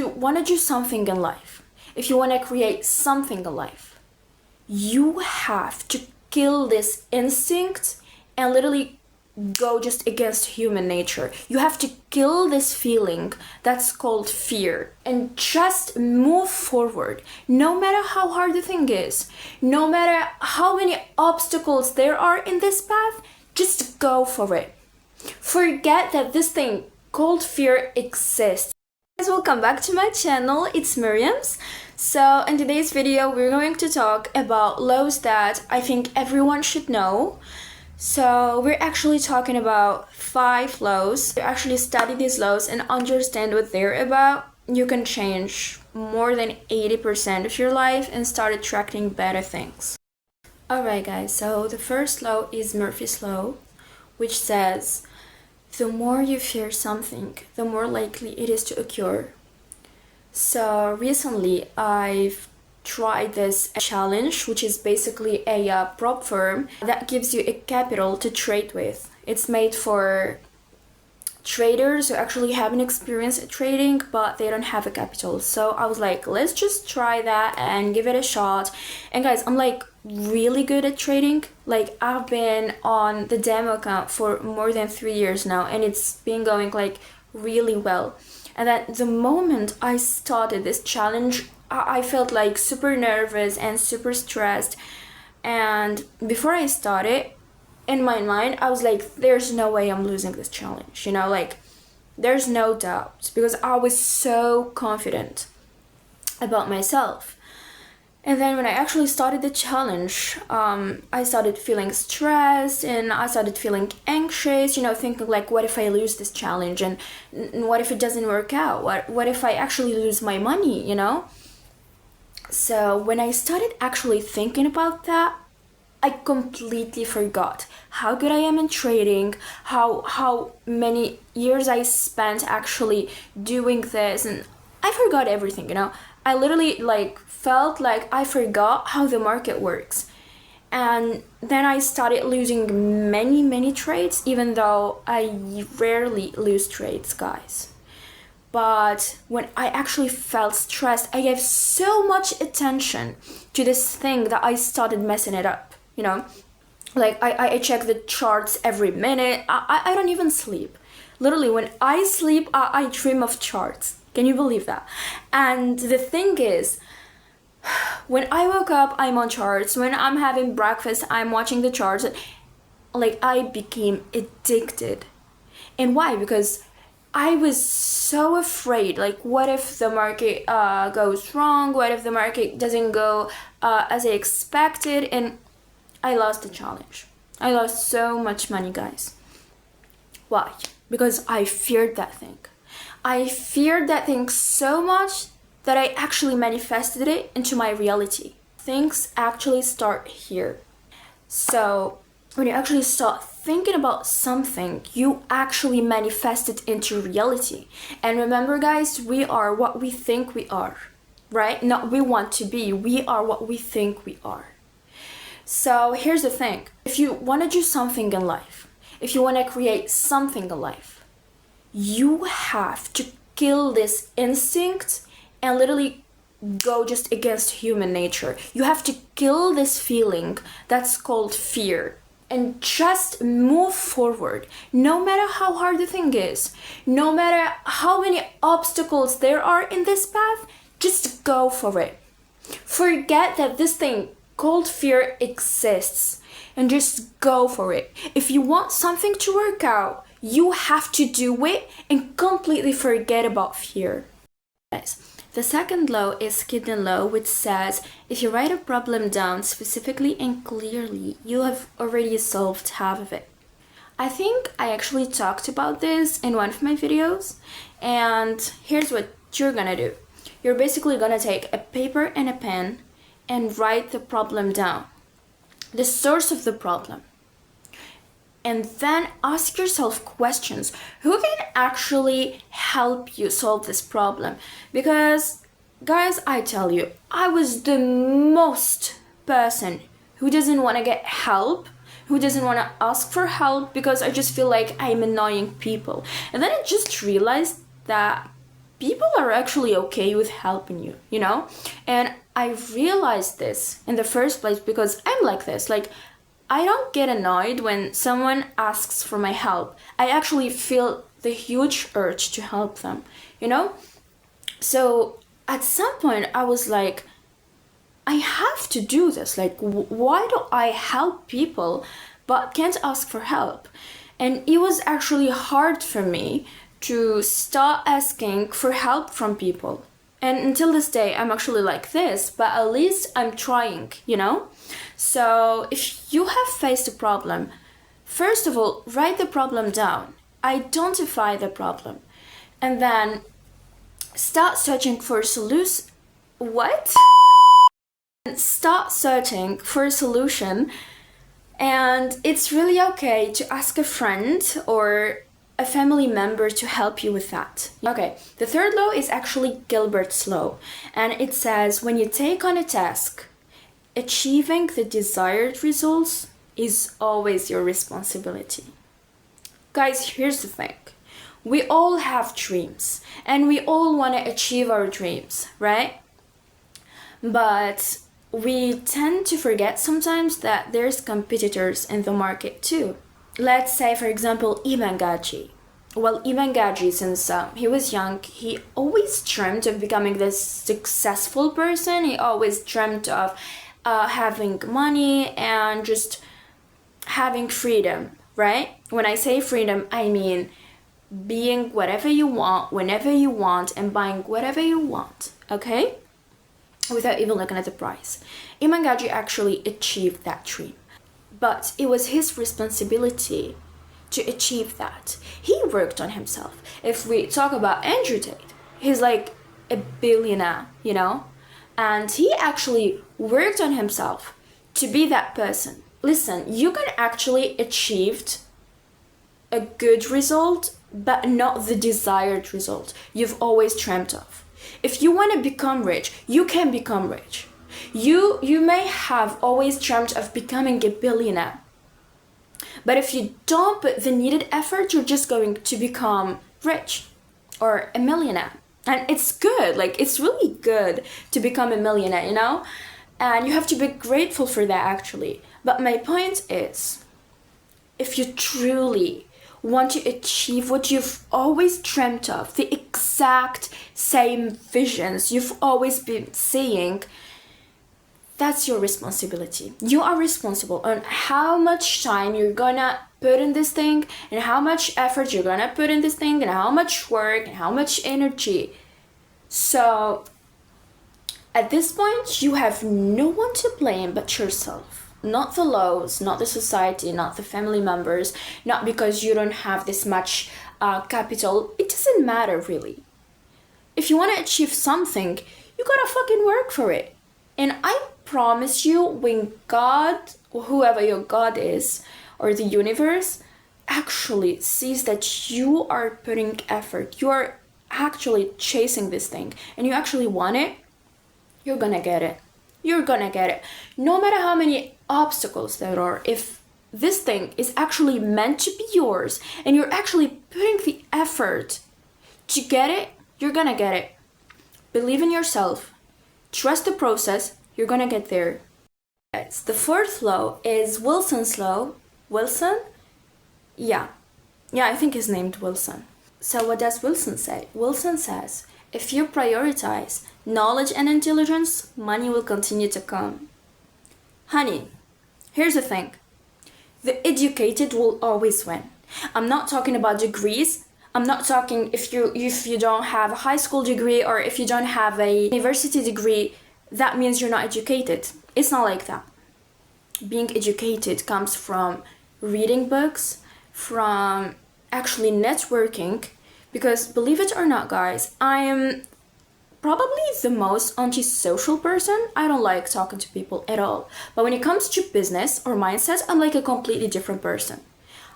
you want to do something in life, if you want to create something in life, you have to kill this instinct and literally go just against human nature. You have to kill this feeling that's called fear and just move forward. No matter how hard the thing is, no matter how many obstacles there are in this path, just go for it. Forget that this thing called fear exists. Guys, welcome back to my channel. It's Miriam's. So in today's video, we're going to talk about laws that I think everyone should know. So we're actually talking about 5 laws. You actually study these laws and understand what they're about. You can change more than 80% of your life and start attracting better things. Alright guys, so the first law is Murphy's Law, which says the more you fear something, the more likely it is to occur. So recently I've tried this challenge, which is basically a prop firm that gives you a capital to trade with. It's made for traders who actually have an experience at trading, but they don't have a capital. So I was like, let's just try that and give it a shot. And guys, I'm like really good at trading. Like I've been on the demo account for more than 3 years now, and it's been going like really well. And then the moment I started this challenge, I felt like super nervous and super stressed. And before I started, in my mind, I was like, there's no way I'm losing this challenge. You know, like there's no doubt, because I was so confident about myself. And then when I actually started the challenge, I started feeling stressed and I started feeling anxious, you know, thinking like, what if I lose this challenge, and what if it doesn't work out? What if I actually lose my money, you know? So when I started actually thinking about that, I completely forgot how good I am in trading, how many years I spent actually doing this, and I forgot everything, you know? I literally like felt like I forgot how the market works. And then I started losing many trades, even though I rarely lose trades, guys. But when I actually felt stressed, I gave so much attention to this thing that I started messing it up, you know? Like I check the charts every minute. I don't even sleep. Literally, when I sleep, I dream of charts. Can you believe that? And the thing is, when I woke up, I'm on charts. When I'm having breakfast, I'm watching the charts. Like I became addicted. And why? Because I was so afraid, like what if the market goes wrong? What if the market doesn't go as I expected? And I lost the challenge. I lost so much money, guys. Why? Because I feared that thing. I feared that thing so much that I actually manifested it into my reality. Things actually start here. So when you actually start thinking about something, you actually manifest it into reality. And remember, guys, we are what we think we are, right? Not we want to be. We are what we think we are. So here's the thing. If you want to do something in life, if you want to create something in life, you have to kill this instinct and literally go just against human nature. You have to kill this feeling that's called fear and just move forward. No matter how hard the thing is, no matter how many obstacles there are in this path, just go for it. Forget that this thing called fear exists and just go for it. If you want something to work out, you have to do it and completely forget about fear. Guys, the second law is Kidden Law, which says if you write a problem down specifically and clearly, you have already solved half of it. I think I actually talked about this in one of my videos, and here's what you're gonna do. You're basically gonna take a paper and a pen and write the problem down, the source of the problem. And then ask yourself questions. Who can actually help you solve this problem? Because, guys, I tell you, I was the most person who doesn't want to get help, who doesn't want to ask for help, because I just feel like I'm annoying people. And then I just realized that people are actually okay with helping you, you know? And I realized this in the first place because I'm like this. Like, I don't get annoyed when someone asks for my help. I actually feel the huge urge to help them, you know? So at some point, I was like, I have to do this. Like, why do I help people but can't ask for help? And it was actually hard for me to start asking for help from people. And until this day, I'm actually like this, but at least I'm trying, you know? So if you have faced a problem, first of all, write the problem down, identify the problem, and then start searching for a solution. What? Start searching for a solution. And it's really okay to ask a friend or a family member to help you with that. Okay, the third law is actually Gilbert's law, and it says when you take on a task, achieving the desired results is always your responsibility. Guys, here's the thing. We all have dreams, and we all want to achieve our dreams, right? But we tend to forget sometimes that there's competitors in the market too. Let's say, for example, Ivan Gaji. Well, Ivan Gaji, since he was young, he always dreamt of becoming this successful person. He always dreamt of having money and just having freedom, right? When I say freedom, I mean being whatever you want, whenever you want, and buying whatever you want, okay? Without even looking at the price. Ivan Gaji actually achieved that dream. But it was his responsibility to achieve that. He worked on himself. If we talk about Andrew Tate, he's like a billionaire, you know? And he actually worked on himself to be that person. Listen, you can actually achieve a good result, but not the desired result you've always dreamt of. If you want to become rich, you can become rich. You may have always dreamt of becoming a billionaire. But if you don't put the needed effort, you're just going to become rich or a millionaire. And it's good, like it's really good to become a millionaire, you know? And you have to be grateful for that actually. But my point is, if you truly want to achieve what you've always dreamt of, the exact same visions you've always been seeing, that's your responsibility. You are responsible on how much time you're gonna put in this thing and how much effort you're gonna put in this thing and how much work and how much energy. So at this point, you have no one to blame but yourself. Not the laws, not the society, not the family members, not because you don't have this much capital. It doesn't matter really. If you want to achieve something, you gotta fucking work for it. And I promise you, when God, or whoever your God is, or the universe, actually sees that you are putting effort, you are actually chasing this thing, and you actually want it, you're gonna get it. You're gonna get it. No matter how many obstacles there are, if this thing is actually meant to be yours, and you're actually putting the effort to get it, you're gonna get it. Believe in yourself. Trust the process. You're gonna get there. The fourth law is Wilson's law. Wilson? Yeah, I think he's named Wilson. So what does Wilson say? Wilson says, if you prioritize knowledge and intelligence, money will continue to come. Honey, here's the thing. The educated will always win. I'm not talking about degrees. I'm not talking if you don't have a high school degree or if you don't have a university degree, that means you're not educated. It's not like that. Being educated comes from reading books, from actually networking, because believe it or not, guys, I am probably the most antisocial person. I don't like talking to people at all. But when it comes to business or mindset, I'm like a completely different person.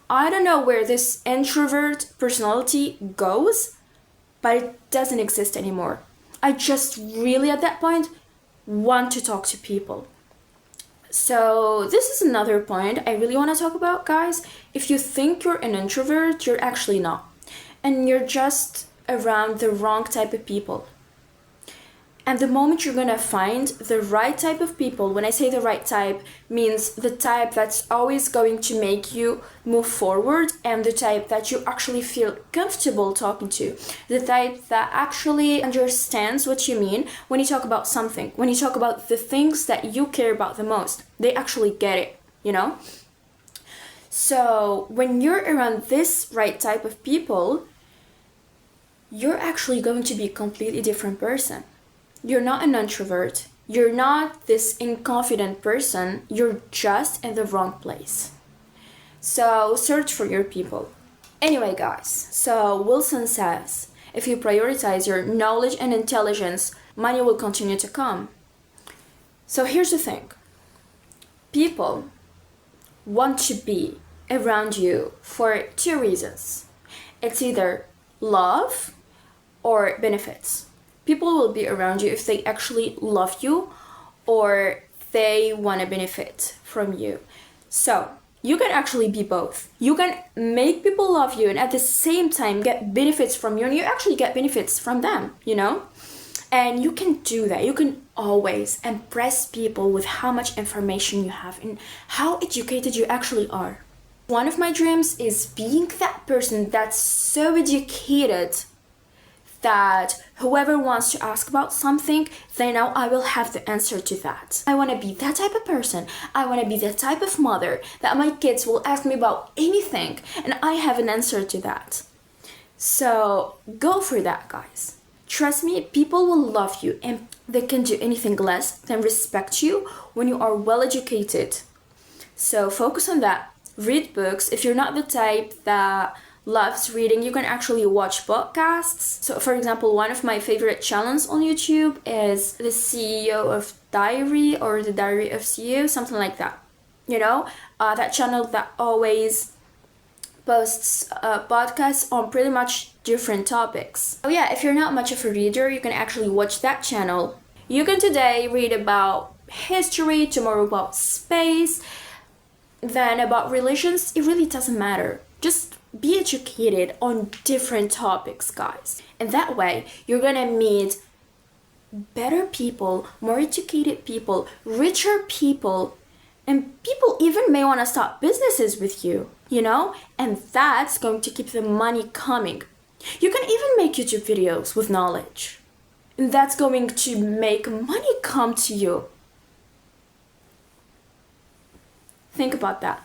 I don't know where this introvert personality goes, but it doesn't exist anymore. I just really, at that point, want to talk to people. So this is another point I really want to talk about, guys. If you think you're an introvert, you're actually not. And you're just around the wrong type of people. And the moment you're gonna find the right type of people, when I say the right type, means the type that's always going to make you move forward, and the type that you actually feel comfortable talking to, the type that actually understands what you mean when you talk about something, when you talk about the things that you care about the most. They actually get it, you know? So when you're around this right type of people, you're actually going to be a completely different person. You're not an introvert. You're not this inconfident person. You're just in the wrong place. So search for your people. Anyway, guys, so Wilson says, if you prioritize your knowledge and intelligence, money will continue to come. So here's the thing. People want to be around you for two reasons. It's either love or benefits. People will be around you if they actually love you or they want to benefit from you. So you can actually be both. You can make people love you and at the same time get benefits from you, and you actually get benefits from them, you know? And you can do that. You can always impress people with how much information you have and how educated you actually are. One of my dreams is being that person that's so educated that whoever wants to ask about something, they know I will have the answer to that. I want to be that type of person. I want to be that type of mother that my kids will ask me about anything and I have an answer to that. So go for that, guys. Trust me, people will love you and they can do anything less than respect you when you are well educated. So focus on that. Read books. If you're not the type that loves reading, you can actually watch podcasts. So for example, one of my favorite channels on YouTube is the CEO of Diary or the Diary of CEO, something like that. You know, that channel that always posts podcasts on pretty much different topics. Oh yeah, if you're not much of a reader, you can actually watch that channel. You can today read about history, tomorrow about space, then about religions. It really doesn't matter. Just be educated on different topics, guys. And that way, you're gonna meet better people, more educated people, richer people, and people even may want to start businesses with you, you know? And that's going to keep the money coming. You can even make YouTube videos with knowledge. And that's going to make money come to you. Think about that.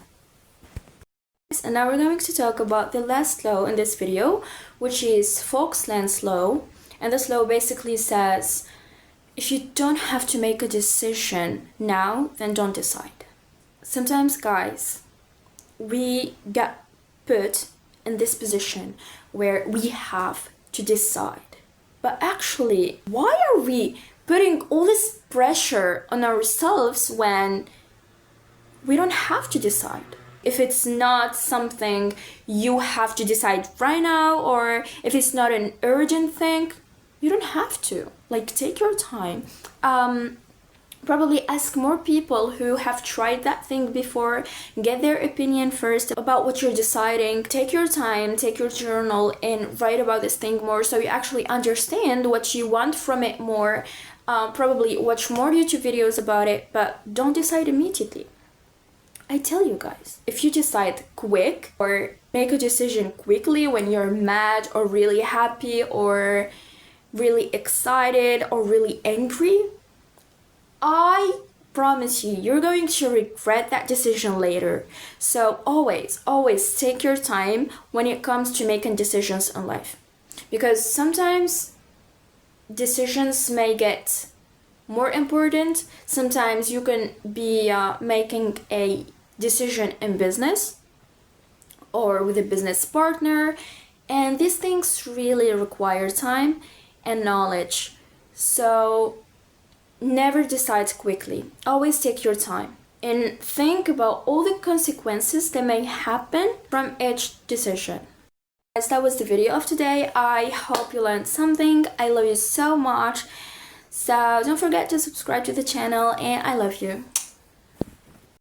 And now we're going to talk about the last law in this video, which is Falkland's law. And this law basically says, if you don't have to make a decision now, then don't decide. Sometimes, guys, we get put in this position where we have to decide. But actually, why are we putting all this pressure on ourselves when we don't have to decide? If it's not something you have to decide right now, or if it's not an urgent thing, you don't have to. Like, take your time. Probably ask more people who have tried that thing before, get their opinion first about what you're deciding. Take your time, take your journal and write about this thing more so you actually understand what you want from it more. Probably watch more YouTube videos about it, but don't decide immediately. I tell you guys, if you decide quick or make a decision quickly when you're mad or really happy or really excited or really angry, I promise you, you're going to regret that decision later. So always take your time when it comes to making decisions in life. Because sometimes decisions may get more important. Sometimes you can be making a decision in business or with a business partner, and these things really require time and knowledge. So never decide quickly. Always take your time and think about all the consequences that may happen from each decision. Guys, that was the video of today. I hope you learned something. I love you so much. So don't forget to subscribe to the channel, and I love you.